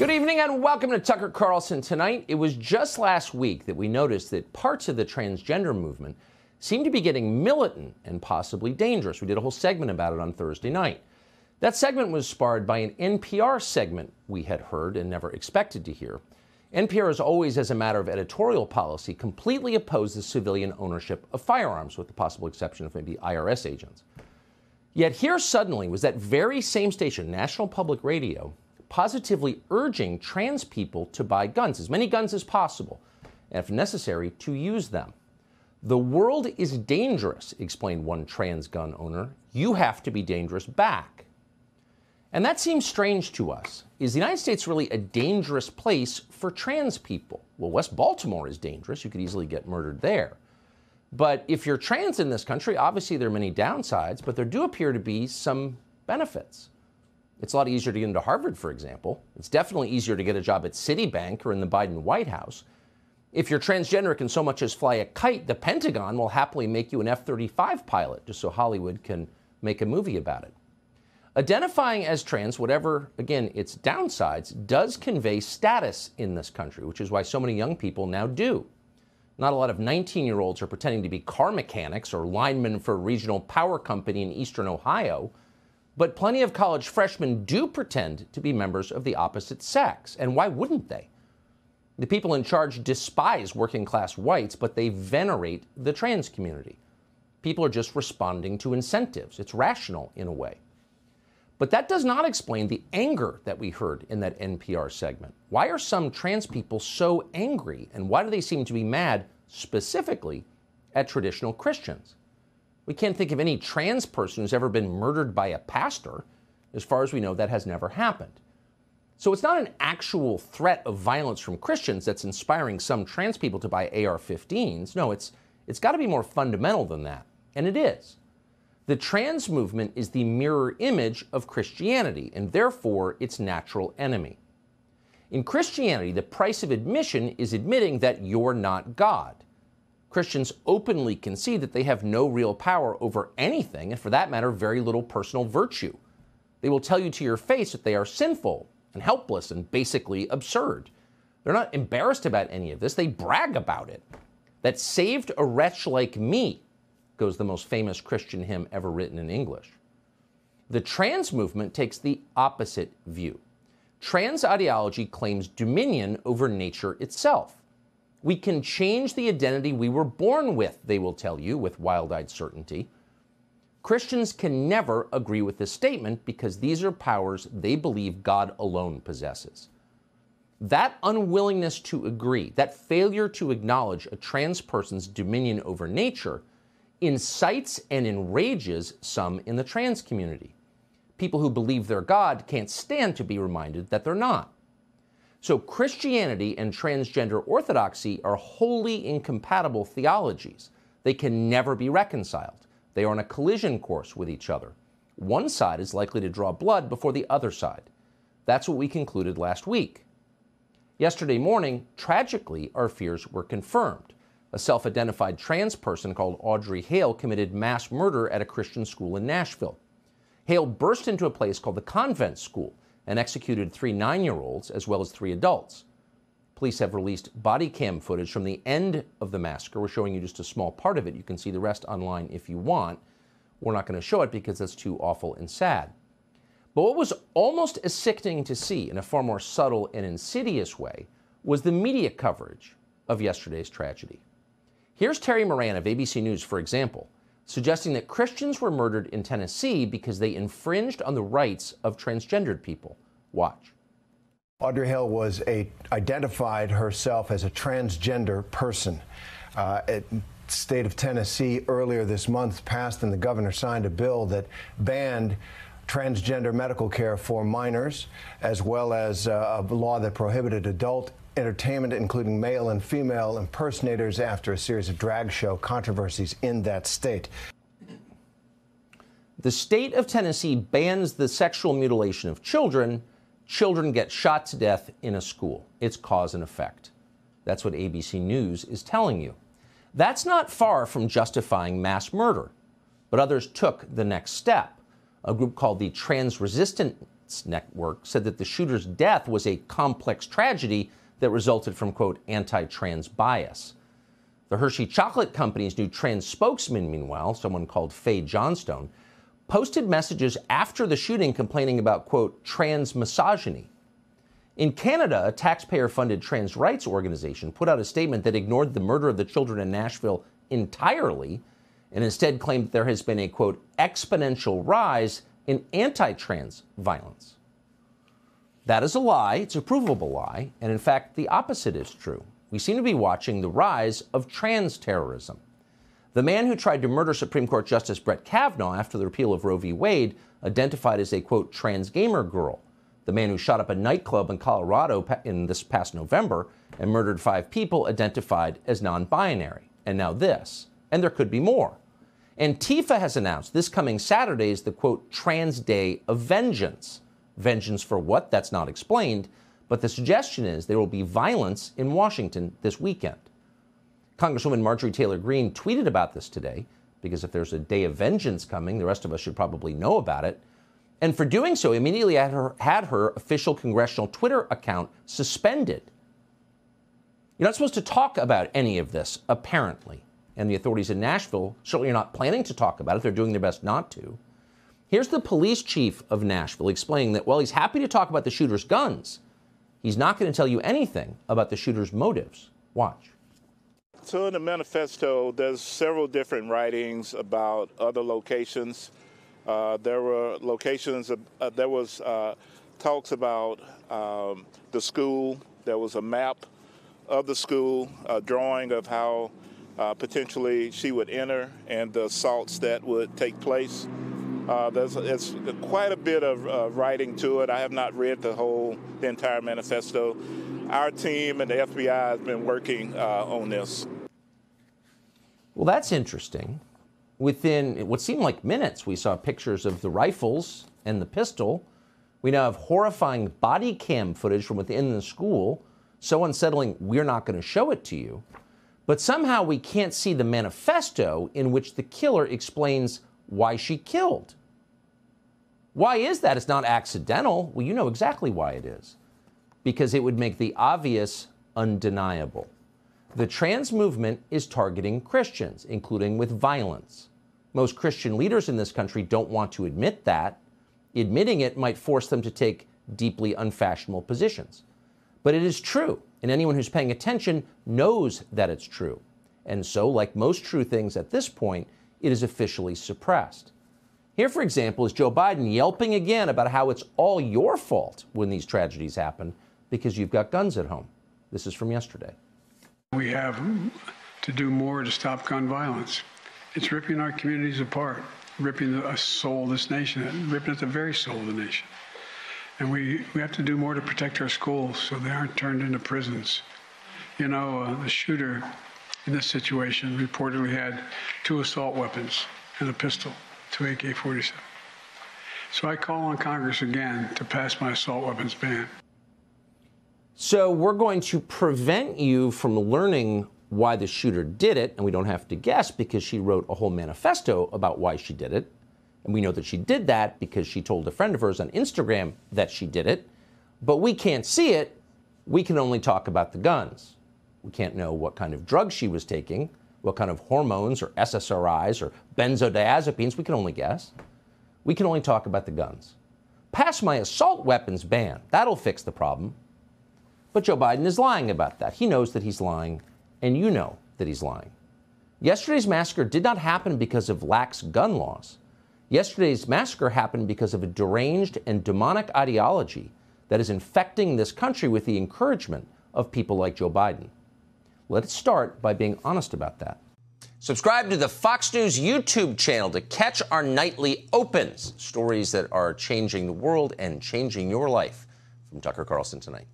Good evening and welcome to Tucker Carlson Tonight. It was just last week that we noticed that parts of the transgender movement seem to be getting militant and possibly dangerous. We did a whole segment about it on Thursday night. That segment was sparred by an NPR segment we had heard and never expected to hear. NPR has always, as a matter of editorial policy, completely opposed the civilian ownership of firearms, with the possible exception of maybe IRS agents. Yet here suddenly was that very same station, National Public Radio, positively urging trans people to buy guns, as many guns as possible, and if necessary, to use them. The world is dangerous, explained one trans gun owner. You have to be dangerous back. And that seems strange to us. Is the United States really a dangerous place for trans people? Well, West Baltimore is dangerous. You could easily get murdered there. But if you're trans in this country, obviously there are many downsides, but there do appear to be some benefits. It's a lot easier to get into Harvard, for example. It's definitely easier to get a job at Citibank or in the Biden White House. If you're transgender can so much as fly a kite, the Pentagon will happily make you an F-35 pilot, just so Hollywood can make a movie about it. Identifying as trans, whatever, again, its downsides, does convey status in this country, which is why so many young people now do. Not a lot of 19-year-olds are pretending to be car mechanics or linemen for a regional power company in eastern Ohio. But plenty of college freshmen do pretend to be members of the opposite sex. And why wouldn't they? The people in charge despise working-class whites, but they venerate the trans community. People are just responding to incentives. It's rational in a way. But that does not explain the anger that we heard in that NPR segment. Why are some trans people so angry? And why do they seem to be mad specifically at traditional Christians? We can't think of any trans person who's ever been murdered by a pastor. As far as we know, that has never happened. So it's not an actual threat of violence from Christians that's inspiring some trans people to buy AR-15s. No, it's got to be more fundamental than that. And it is. The trans movement is the mirror image of Christianity, and therefore its natural enemy. In Christianity, the price of admission is admitting that you're not God. Christians openly concede that they have no real power over anything, and for that matter, very little personal virtue. They will tell you to your face that they are sinful and helpless and basically absurd. They're not embarrassed about any of this. They brag about it. That saved a wretch like me, goes the most famous Christian hymn ever written in English. The trans movement takes the opposite view. Trans ideology claims dominion over nature itself. We can change the identity we were born with, they will tell you with wild-eyed certainty. Christians can never agree with this statement because these are powers they believe God alone possesses. That unwillingness to agree, that failure to acknowledge a trans person's dominion over nature, incites and enrages some in the trans community. People who believe they're God can't stand to be reminded that they're not. So Christianity and transgender orthodoxy are wholly incompatible theologies. They can never be reconciled. They are on a collision course with each other. One side is likely to draw blood before the other side. That's what we concluded last week. Yesterday morning, tragically, our fears were confirmed. A self-identified trans person called Audrey Hale committed mass murder at a Christian school in Nashville. Hale burst into a place called the Convent School and executed 3 9-year-olds as well as 3 adults. Police have released body cam footage from the end of the massacre. We're showing you just a small part of it. You can see the rest online if you want. We're not going to show it because that's too awful and sad. But what was almost as sickening to see in a far more subtle and insidious way was the media coverage of yesterday's tragedy. Here's Terry Moran of ABC News, for example, suggesting that Christians were murdered in Tennessee because they infringed on the rights of transgendered people. Watch. Audrey Hale identified herself as a transgender person. The state of Tennessee earlier this month passed and the governor signed a bill that banned transgender medical care for minors, as well as a law that prohibited adult entertainment, including male and female impersonators, after a series of drag show controversies in that state. The state of Tennessee bans the sexual mutilation of children. Children get shot to death in a school. It's cause and effect. That's what ABC News is telling you. That's not far from justifying mass murder, but others took the next step. A group called the Trans Resistance Science Network said that the shooter's death was a complex tragedy that resulted from, quote, anti-trans bias. The Hershey Chocolate Company's new trans spokesman, meanwhile, someone called Faye Johnstone, posted messages after the shooting complaining about, quote, trans misogyny. In Canada, a taxpayer-funded trans rights organization put out a statement that ignored the murder of the children in Nashville entirely and instead claimed that there has been a, quote, exponential rise in anti-trans violence. That is a lie. It's a provable lie. And in fact, the opposite is true. We seem to be watching the rise of trans terrorism. The man who tried to murder Supreme Court Justice Brett Kavanaugh after the repeal of Roe v. Wade, identified as a, quote, trans gamer girl. The man who shot up a nightclub in Colorado in this past November and murdered 5 people, identified as non-binary. And now this. And there could be more. Antifa has announced this coming Saturday is the, quote, Trans Day of Vengeance. Vengeance for what? That's not explained. But the suggestion is there will be violence in Washington this weekend. Congresswoman Marjorie Taylor Greene tweeted about this today, because if there's a day of vengeance coming, the rest of us should probably know about it. And for doing so, immediately had her official congressional Twitter account suspended. You're not supposed to talk about any of this, apparently. And the authorities in Nashville certainly are not planning to talk about it. They're doing their best not to. Here's the police chief of Nashville explaining that while he's happy to talk about the shooter's guns, he's not going to tell you anything about the shooter's motives. Watch. So in the manifesto, there's several different writings about other locations. There were locations, there was talks about the school. There was a map of the school, a drawing of how potentially she would enter and the assaults that would take place. It's quite a bit of writing to it. I have not read the entire manifesto. Our team and the FBI has been working on this. Well, that's interesting. Within what seemed like minutes, we saw pictures of the rifles and the pistol. We now have horrifying body cam footage from within the school. So unsettling, we're not going to show it to you. But somehow we can't see the manifesto in which the killer explains why she killed. Why is that? It's not accidental. Well, you know exactly why it is. Because it would make the obvious undeniable. The trans movement is targeting Christians, including with violence. Most Christian leaders in this country don't want to admit that. Admitting it might force them to take deeply unfashionable positions. But it is true, and anyone who's paying attention knows that it's true. And so, like most true things at this point, it is officially suppressed. Here, for example, is Joe Biden yelping again about how it's all your fault when these tragedies happen because you've got guns at home. This is from yesterday. We have to do more to stop gun violence. It's ripping our communities apart, ripping the soul of this nation, ripping at the very soul of the nation. And we have to do more to protect our schools so they aren't turned into prisons. You know, the shooter in this situation reportedly had 2 assault weapons and a pistol, 2 AK-47. So I call on Congress again to pass my assault weapons ban. So we're going to prevent you from learning why the shooter did it, and we don't have to guess because she wrote a whole manifesto about why she did it. And we know that she did that because she told a friend of hers on Instagram that she did it. But we can't see it. We can only talk about the guns. We can't know what kind of drugs she was taking, what kind of hormones or SSRIs or benzodiazepines. We can only guess. We can only talk about the guns. Pass my assault weapons ban. That'll fix the problem. But Joe Biden is lying about that. He knows that he's lying, and you know that he's lying. Yesterday's massacre did not happen because of lax gun laws. Yesterday's massacre happened because of a deranged and demonic ideology that is infecting this country with the encouragement of people like Joe Biden. Let's start by being honest about that. Subscribe to the Fox News YouTube channel to catch our nightly opens, stories that are changing the world and changing your life. From Tucker Carlson Tonight.